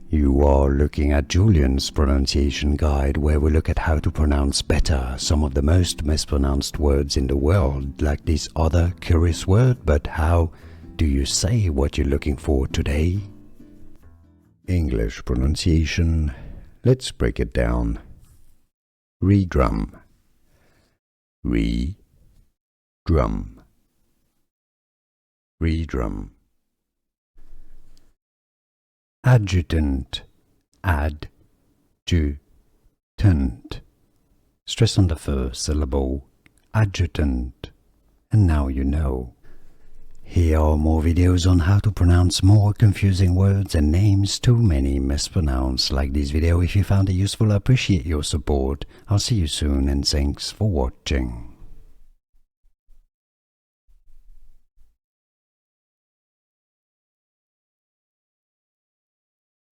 You are looking at Julian's pronunciation guide, where we look at how to pronounce better some of the most mispronounced words in the world, like this other curious word. But how do you say what you're looking for today? English pronunciation. Let's break it down. Redrum. Redrum. Redrum. Adjutant. Adjutant. Stress on the first syllable. Adjutant. And now you know. Here are more videos on how to pronounce more confusing words and names too many mispronounced. Like this video if you found it useful. I appreciate your support. I'll see you soon and thanks for watching.